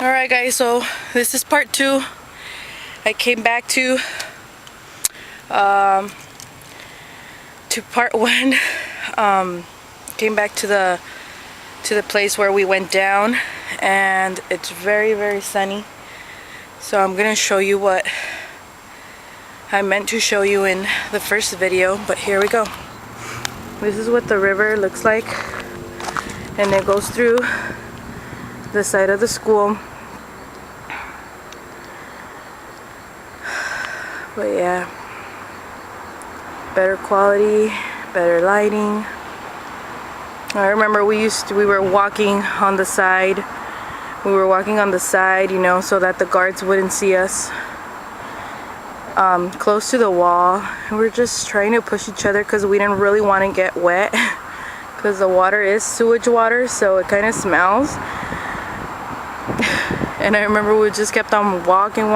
Alright guys, so this is part 2. I came back to part 1. Came back to the place where we went down, and it's very sunny. So I'm gonna show you what I meant to show you in the first video, but here we go. This is what the river looks like, and it goes through the side of the school. But yeah, better quality, better lighting. I remember we were walking on the side. We were walking on the side, you know, so that the guards wouldn't see us. Close to the wall. And we're just trying to push each other because we didn't really want to get wet. Because the water is sewage water, so it kind of smells. And I remember we just kept on walking,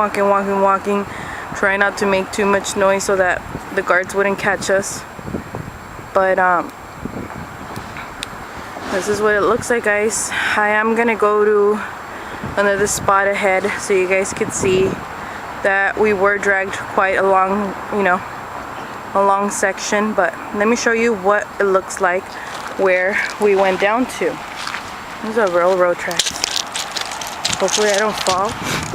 trying not to make too much noise so that the guards wouldn't catch us. But this is what it looks like, guys. I am gonna go to another spot ahead so you guys could see that we were dragged quite a long, you know, a long section. But let me show you what it looks like where we went down to. These are railroad tracks. Hopefully I don't fall,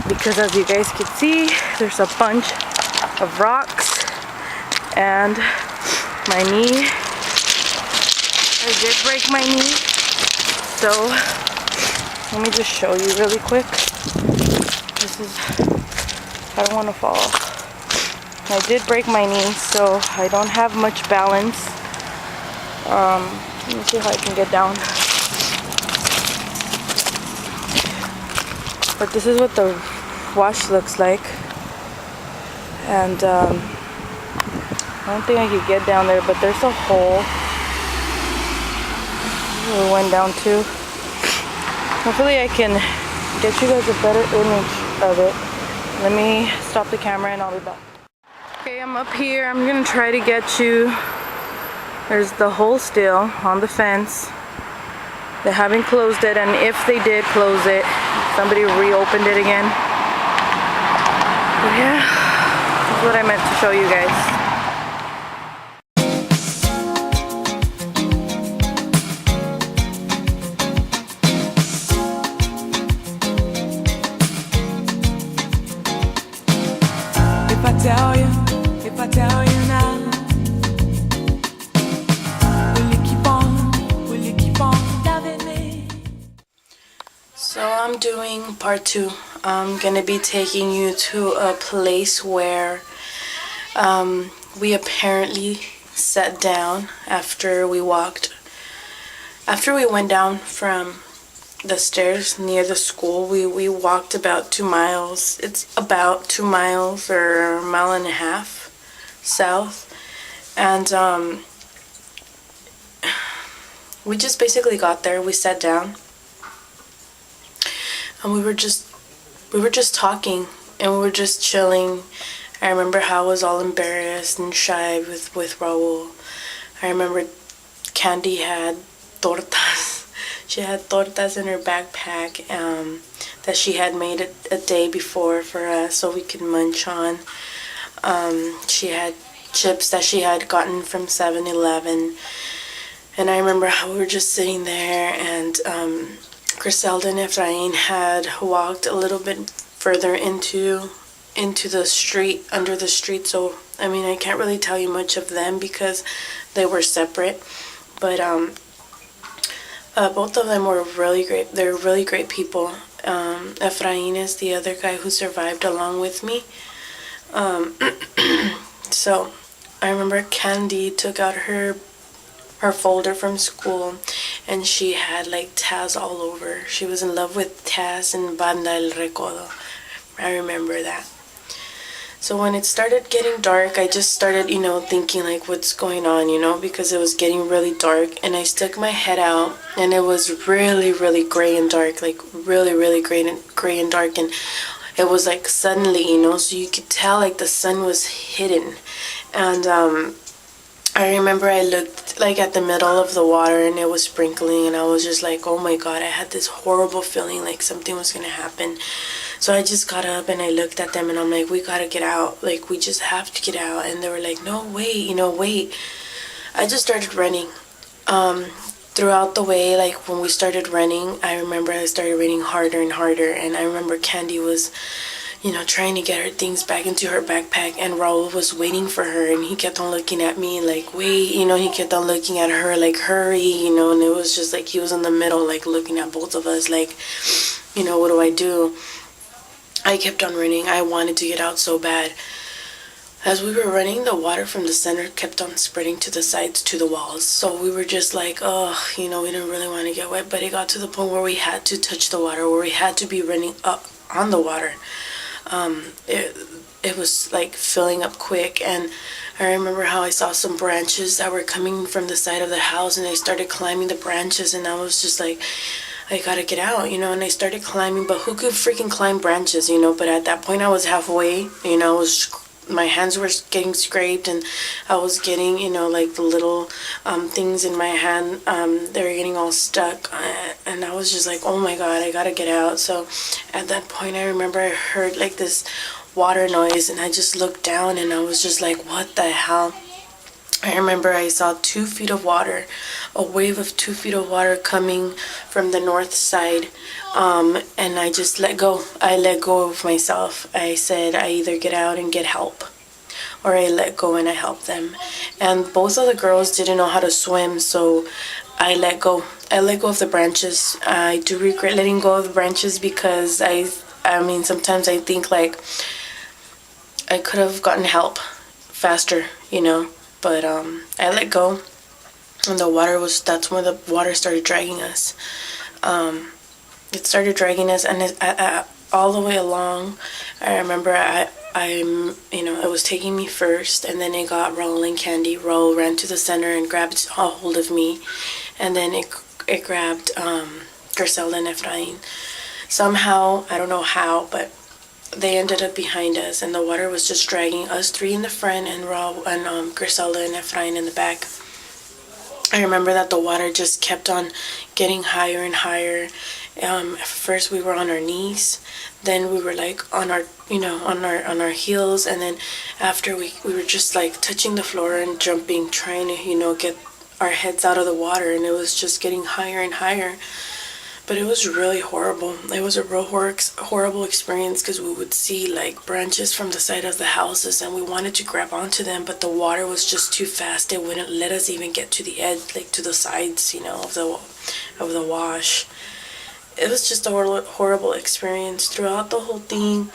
because as you guys can see, there's a bunch of rocks, and my knee, I did break my knee. So let me just show you really quick. This is, I don't want to fall. I did break my knee, so I don't have much balance. Let me see how I can get down. But this is what the wash looks like, and I don't think I could get down there, but there's a hole we went down to. Hopefully I can get you guys a better image of it. Let me stop the camera and I'll be back. Okay, I'm up here. I'm gonna try to get you. There's the hole still on the fence. They haven't closed it, and if they did close it, somebody reopened it again. But yeah, that's what I meant to show you guys. If I tell you now, will you keep on loving me? So I'm doing part 2. I'm gonna be taking you to a place where we apparently sat down after we went down from the stairs near the school. We walked about 2 miles. It's about 2 miles or a mile and a half south, and we just basically got there. We sat down, and we were just talking, and we were just chilling. I remember how I was all embarrassed and shy with Raul. I remember Candy had tortas. She had tortas in her backpack that she had made a day before for us so we could munch on. She had chips that she had gotten from 7-Eleven. And I remember how we were just sitting there, and Griselda and Efrain had walked a little bit further into the street, under the street. So, I mean, I can't really tell you much of them because they were separate. But both of them were really great. They're really great people. Efrain is the other guy who survived along with me. So I remember Candy took out her folder from school, and she had like Taz all over. She was in love with Taz and Banda El Recodo. I remember that. So when it started getting dark, I just started, you know, thinking like, what's going on, you know, because it was getting really dark. And I stuck my head out, and it was really gray and dark, like really gray and dark. And it was like suddenly, you know, so you could tell like the sun was hidden. And I remember I looked like at the middle of the water and it was sprinkling, and I was just like, oh my god, I had this horrible feeling like something was gonna happen. So I just got up and I looked at them and I'm like, we gotta get out, like we just have to get out. And they were like, no, wait, wait. I just started running. Throughout the way, like when we started running, I remember I started raining harder and harder, and I remember Candy was, trying to get her things back into her backpack, and Raul was waiting for her, and he kept on looking at me like, wait, he kept on looking at her like, hurry, and it was just like he was in the middle, like looking at both of us like, what do I do? I kept on running. I wanted to get out so bad. As we were running, the water from the center kept on spreading to the sides, to the walls. So we were just like, oh, we didn't really want to get wet. But it got to the point where we had to touch the water, where we had to be running up on the water. It was like filling up quick. And I remember how I saw some branches that were coming from the side of the house, and I started climbing the branches, and I was just like, I gotta get out, and I started climbing. But who could freaking climb branches, But at that point I was halfway, my hands were getting scraped, and I was getting, like the little things in my hand, they were getting all stuck, and I was just like, oh my god, I gotta get out. So at that point I remember I heard like this water noise, and I just looked down and I was just like, what the hell? I remember I saw 2 feet of water, a wave of 2 feet of water coming from the north side, and I just let go. I let go of myself. I said I either get out and get help, or I let go and I help them. And both of the girls didn't know how to swim, so I let go. I let go of the branches. I do regret letting go of the branches, because I mean, sometimes I think like I could have gotten help faster, But I let go, and that's when the water started dragging us. It started dragging us, and all the way along, I remember it was taking me first, and then it got Raul and Candy. Raul ran to the center and grabbed a hold of me, and then it grabbed Griselda and Efrain. Somehow, I don't know how, but they ended up behind us, and the water was just dragging us 3 in the front, and Raul and Griselda and Efrain in the back. I remember that the water just kept on getting higher and higher. First we were on our knees, then we were like on our on our heels, and then after we were just like touching the floor and jumping, trying to get our heads out of the water, and it was just getting higher and higher. But it was really horrible. It was a real horrible experience, because we would see like branches from the side of the houses, and we wanted to grab onto them, but the water was just too fast. It wouldn't let us even get to the edge, like to the sides, of the wash. It was just a horrible experience throughout the whole thing.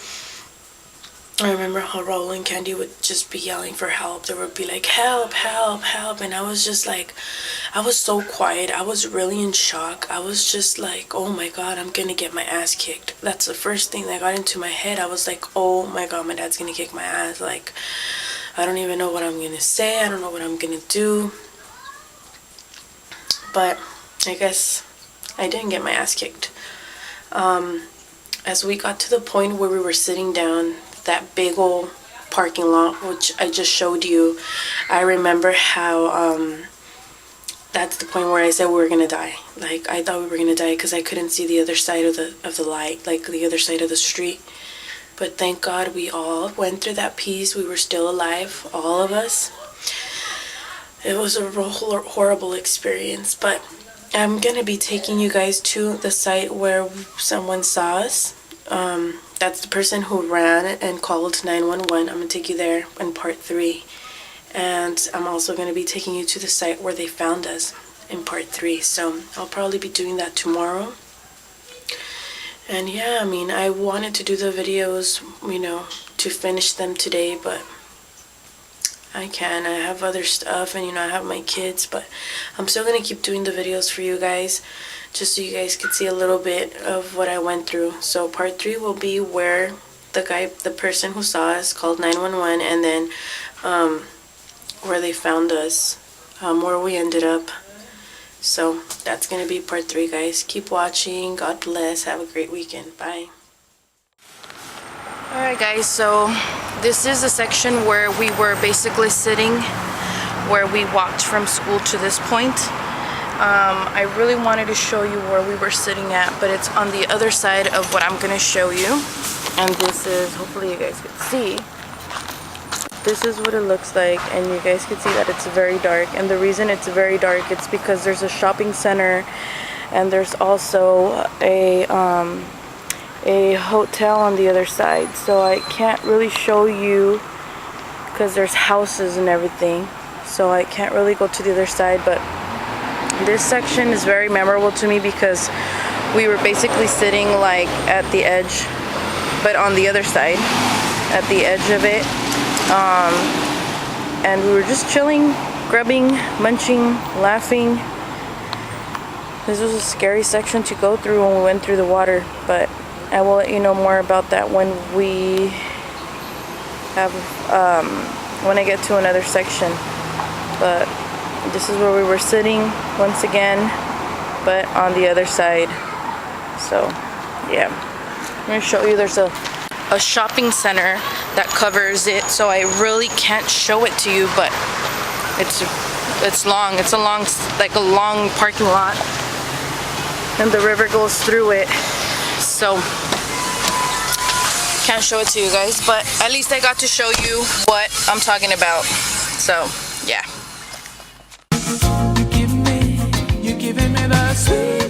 I remember how Raul and Candy would just be yelling for help. They would be like, help, help, help. And I was just like, I was so quiet. I was really in shock. I was just like, oh my god, I'm gonna get my ass kicked. That's the first thing that got into my head. I was like, oh my god, my dad's gonna kick my ass. Like, I don't even know what I'm gonna say. I don't know what I'm gonna do. But I guess I didn't get my ass kicked. As we got to the point where we were sitting down, that big old parking lot, which I just showed you, I remember how that's the point where I said we were gonna die. Like, I thought we were gonna die, because I couldn't see the other side of the light, like the other side of the street. But thank God we all went through that piece. We were still alive, all of us. It was a horrible experience, but I'm gonna be taking you guys to the site where someone saw us. That's the person who ran and called 911. I'm gonna take you there in part 3. And I'm also gonna be taking you to the site where they found us in part 3. So I'll probably be doing that tomorrow. And yeah, I mean, I wanted to do the videos, to finish them today, but I can. I have other stuff, and I have my kids, but I'm still gonna keep doing the videos for you guys, just so you guys could see a little bit of what I went through. So part 3 will be where the person who saw us called 911, and then where they found us, where we ended up. So that's gonna be part 3, guys. Keep watching. God bless. Have a great weekend. Bye. Alright guys, so this is a section where we were basically sitting where we walked from school to this point. I really wanted to show you where we were sitting at, but it's on the other side of what I'm gonna show you. And this is, hopefully you guys can see, this is what it looks like, and you guys can see that it's very dark. And the reason it's very dark, it's because there's a shopping center and there's also a hotel on the other side, so I can't really show you because there's houses and everything, so I can't really go to the other side. But this section is very memorable to me because we were basically sitting like at the edge, but on the other side, at the edge of it, and we were just chilling, grubbing, munching, laughing. This was a scary section to go through when we went through the water, but I will let you know more about that when we have, when I get to another section. But this is where we were sitting once again, but on the other side. So, yeah. I'm going to show you, there's a shopping center that covers it, so I really can't show it to you, but it's long. It's a long parking lot, and the river goes through it, so can't show it to you guys, but at least I got to show you what I'm talking about. So yeah. You're giving me the sweet